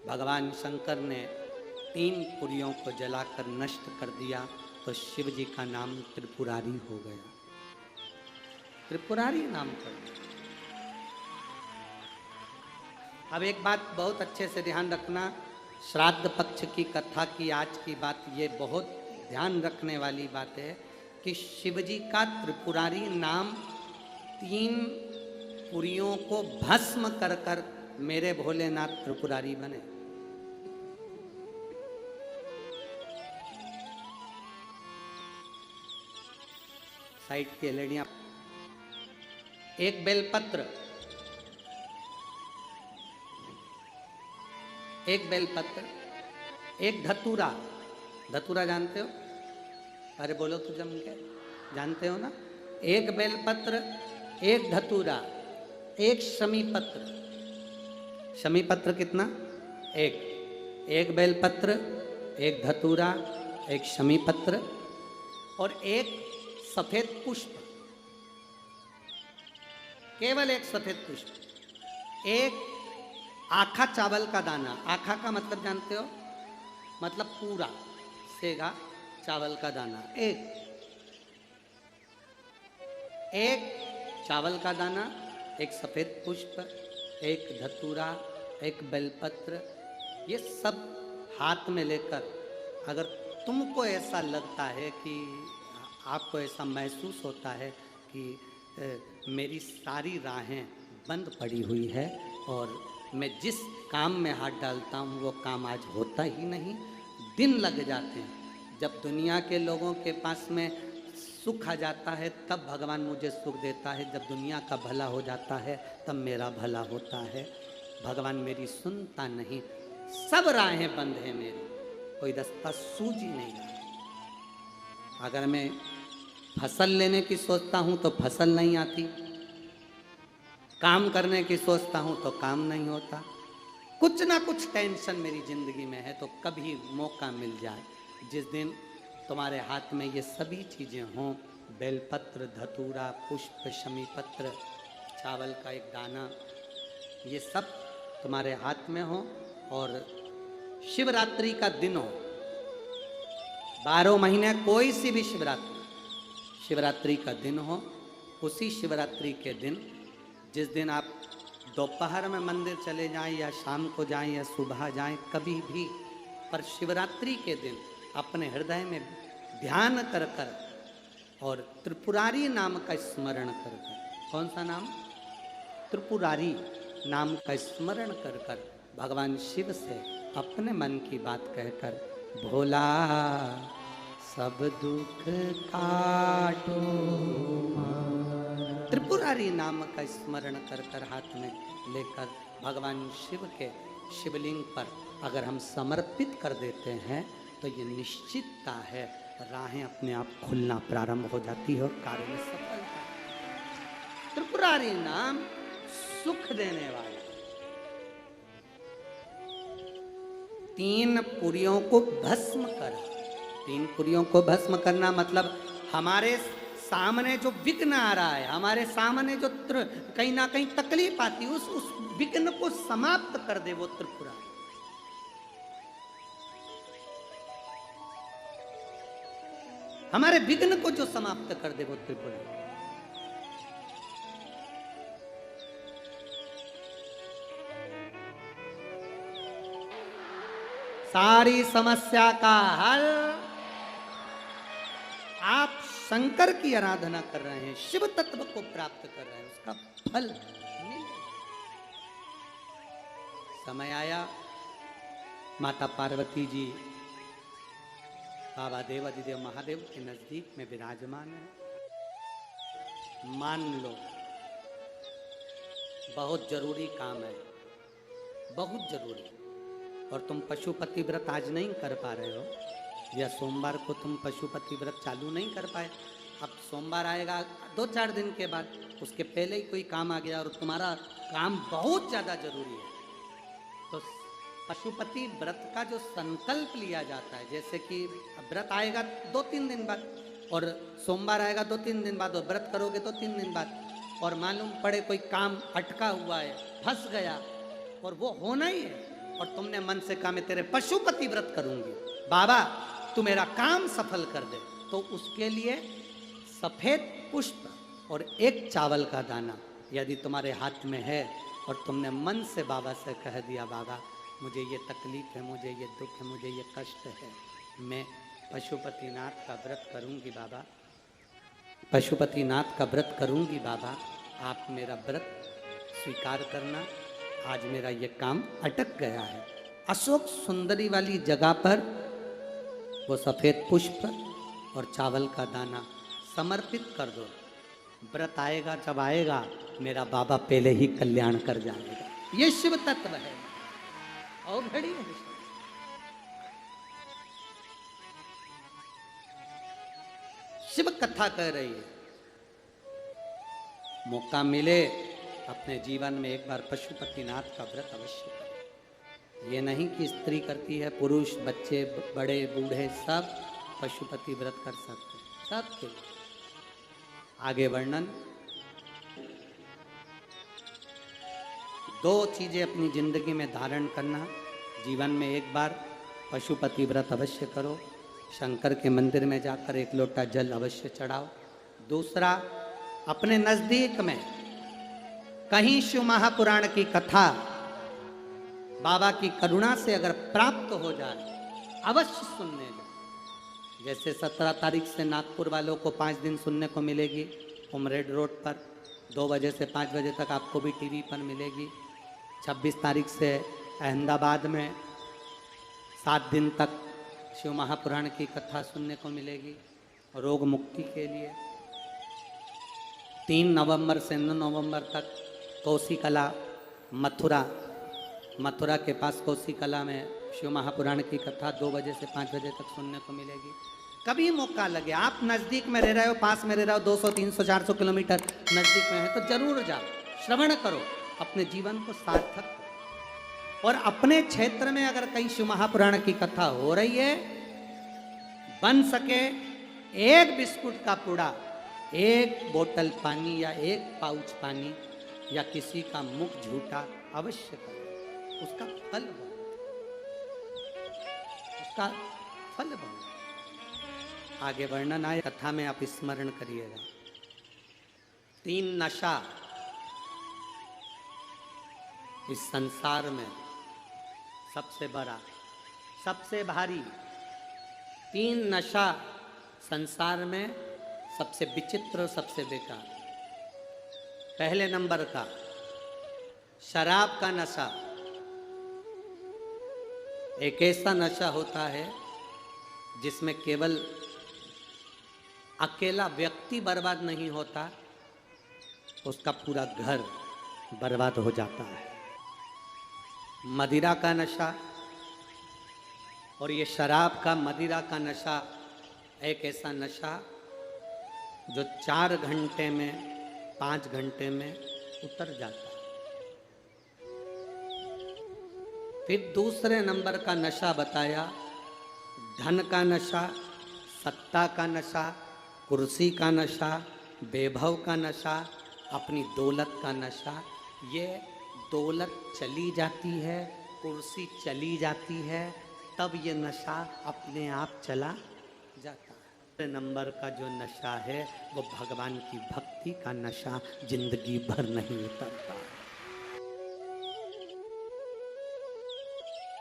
भगवान शंकर ने 3 पुरियों को जलाकर नष्ट कर दिया तो शिव जी का नाम त्रिपुरारी हो गया। त्रिपुरारी नाम कर दिया। अब एक बात बहुत अच्छे से ध्यान रखना, श्राद्ध पक्ष की कथा की आज की बात ये बहुत ध्यान रखने वाली बात है कि शिवजी का त्रिपुरारी नाम 3 पुरियों को भस्म कर कर मेरे भोलेनाथ त्रिपुरारी बने। साइड की एलईडियां, एक बेलपत्र, एक बेलपत्र, एक धतूरा। धतूरा जानते हो? अरे बोलो तो जम के, जानते हो ना? एक बेलपत्र, एक धतूरा, एक शमीपत्र। शमीपत्र कितना? एक बेलपत्र, एक धतूरा, एक शमीपत्र और एक सफेद पुष्प। केवल एक सफेद पुष्प। एक आखा चावल का दाना। आखा का मतलब जानते हो? मतलब पूरा सेगा चावल का दाना। एक चावल का दाना, एक सफेद पुष्प, एक धतूरा, एक बेलपत्र, ये सब हाथ में लेकर अगर तुमको ऐसा लगता है कि आपको ऐसा महसूस होता है कि मेरी सारी राहें बंद पड़ी हुई है और मैं जिस काम में हाथ डालता हूँ वो काम आज होता ही नहीं, दिन लग जाते हैं। जब दुनिया के लोगों के पास में सुख आ जाता है तब भगवान मुझे सुख देता है, जब दुनिया का भला हो जाता है तब मेरा भला होता है। भगवान मेरी सुनता नहीं, सब राहें बंद हैं मेरी, कोई रास्ता सूझ ही नहीं रहा। अगर मैं फसल लेने की सोचता हूँ तो फसल नहीं आती, काम करने की सोचता हूँ तो काम नहीं होता। कुछ ना कुछ टेंशन मेरी जिंदगी में है। तो कभी मौका मिल जाए जिस दिन तुम्हारे हाथ में ये सभी चीज़ें हों, बेलपत्र, धतूरा, पुष्प, शमीपत्र, चावल का एक दाना, ये सब तुम्हारे हाथ में हो और शिवरात्रि का दिन हो, 12 महीने कोई सी भी शिवरात्रि का दिन हो, उसी शिवरात्रि के दिन जिस दिन आप दोपहर में मंदिर चले जाएं या शाम को जाएं या सुबह जाएं, कभी भी, पर शिवरात्रि के दिन अपने हृदय में ध्यान कर कर और त्रिपुरारी नाम का स्मरण कर कर, कौन सा नाम? त्रिपुरारी नाम का स्मरण कर कर भगवान शिव से अपने मन की बात कहकर, भोला सब दुख काटो, त्रिपुरारी नाम का स्मरण कर कर हाथ में लेकर भगवान शिव के शिवलिंग पर अगर हम समर्पित कर देते हैं तो ये निश्चितता है राहें अपने आप खुलना प्रारंभ हो जाती है और कार्य में सफलता। त्रिपुरारी नाम सुख देने वाला। 3 पुरियों को भस्म करा। 3 पुरियों को भस्म करना मतलब हमारे सामने जो विघ्न आ रहा है, हमारे सामने जो कहीं ना कहीं तकलीफ आती है, उस विघ्न को समाप्त कर दे वो त्रिपुरारी। हमारे विघ्न को जो समाप्त कर दे वो त्रिपुरारी। सारी समस्या का हल आप शंकर की आराधना कर रहे हैं, शिव तत्व को प्राप्त कर रहे हैं, उसका फल मिलेगा। समय आया, माता पार्वती जी बाबा देवाधिदेव महादेव के नजदीक में विराजमान है। मान लो बहुत जरूरी काम है, बहुत जरूरी, और तुम पशुपति व्रत आज नहीं कर पा रहे हो, या सोमवार को तुम पशुपति व्रत चालू नहीं कर पाए, अब सोमवार आएगा 2-4 दिन के बाद, उसके पहले ही कोई काम आ गया और तुम्हारा काम बहुत ज़्यादा जरूरी है, तो पशुपति व्रत का जो संकल्प लिया जाता है, जैसे कि व्रत आएगा 2-3 दिन बाद और सोमवार आएगा 2-3 दिन बाद और व्रत करोगे 2-3 दिन बाद, और मालूम पड़े कोई काम अटका हुआ है, फंस गया और वो होना ही है, और तुमने मन से कहा मैं तेरे पशुपति व्रत करूंगी, बाबा तू मेरा काम सफल कर दे, तो उसके लिए सफेद पुष्प और एक चावल का दाना यदि तुम्हारे हाथ में है और तुमने मन से बाबा से कह दिया, बाबा मुझे ये तकलीफ है, मुझे ये दुख है, मुझे ये कष्ट है, मैं पशुपतिनाथ का व्रत करूंगी बाबा, पशुपतिनाथ का व्रत करूंगी बाबा, आप मेरा व्रत स्वीकार करना, आज मेरा ये काम अटक गया है। अशोक सुंदरी वाली जगह पर वो सफेद पुष्प और चावल का दाना समर्पित कर दो, व्रत आएगा जब आएगा मेरा बाबा पहले ही कल्याण कर जाएगा। ये शिव तत्व है और घड़ी है। शिव कथा कह रही है, मौका मिले अपने जीवन में एक बार पशुपतिनाथ का व्रत अवश्य करें। ये नहीं कि स्त्री करती है, पुरुष बच्चे बड़े बूढ़े सब पशुपति व्रत कर सकते हैं, सबके लिए। आगे वर्णन, दो चीजें अपनी जिंदगी में धारण करना, जीवन में एक बार पशुपति व्रत अवश्य करो, शंकर के मंदिर में जाकर एक लोटा जल अवश्य चढ़ाओ। दूसरा, अपने नजदीक में कहीं शिव महापुराण की कथा बाबा की करुणा से अगर प्राप्त हो जाए अवश्य सुनने जाओ। जैसे 17 तारीख से नागपुर वालों को 5 दिन सुनने को मिलेगी उमरेड रोड पर, 2 बजे से 5 बजे तक आपको भी टीवी पर मिलेगी। 26 तारीख से अहमदाबाद में 7 दिन तक शिव महापुराण की कथा सुनने को मिलेगी रोग मुक्ति के लिए। 3 नवंबर से 9 नवंबर तक कोसी कला मथुरा के पास कोसी कला में शिव महापुराण की कथा 2 बजे से 5 बजे तक सुनने को मिलेगी। कभी मौका लगे, आप नज़दीक में रह रहे हो, पास में रह रहे हो, 200 300 400 किलोमीटर नज़दीक में है तो जरूर जाओ, श्रवण करो, अपने जीवन को सार्थक करो। और अपने क्षेत्र में अगर कहीं शिव महापुराण की कथा हो रही है, बन सके एक बिस्कुट का पूड़ा, एक बोतल पानी या एक पाउच पानी या किसी का मुख झूठा अवश्य करो, उसका फल बहुत। आगे वर्णन आए, कथा में आप स्मरण करिएगा। 3 नशा इस संसार में सबसे बड़ा, सबसे भारी, 3 नशा संसार में सबसे विचित्र और सबसे बेकार। पहले नंबर का शराब का नशा। एक ऐसा नशा होता है जिसमें केवल अकेला व्यक्ति बर्बाद नहीं होता, उसका पूरा घर बर्बाद हो जाता है। मदिरा का नशा, और ये शराब का मदिरा का नशा एक ऐसा नशा जो 4 घंटे में 5 घंटे में उतर जाता है। फिर दूसरे नंबर का नशा बताया, धन का नशा, सत्ता का नशा, कुर्सी का नशा, वैभव का नशा, अपनी दौलत का नशा। ये दौलत चली जाती है, कुर्सी चली जाती है, तब ये नशा अपने आप चला जाता है। नंबर का जो नशा है वो भगवान की भक्ति का नशा जिंदगी भर नहीं उतरता।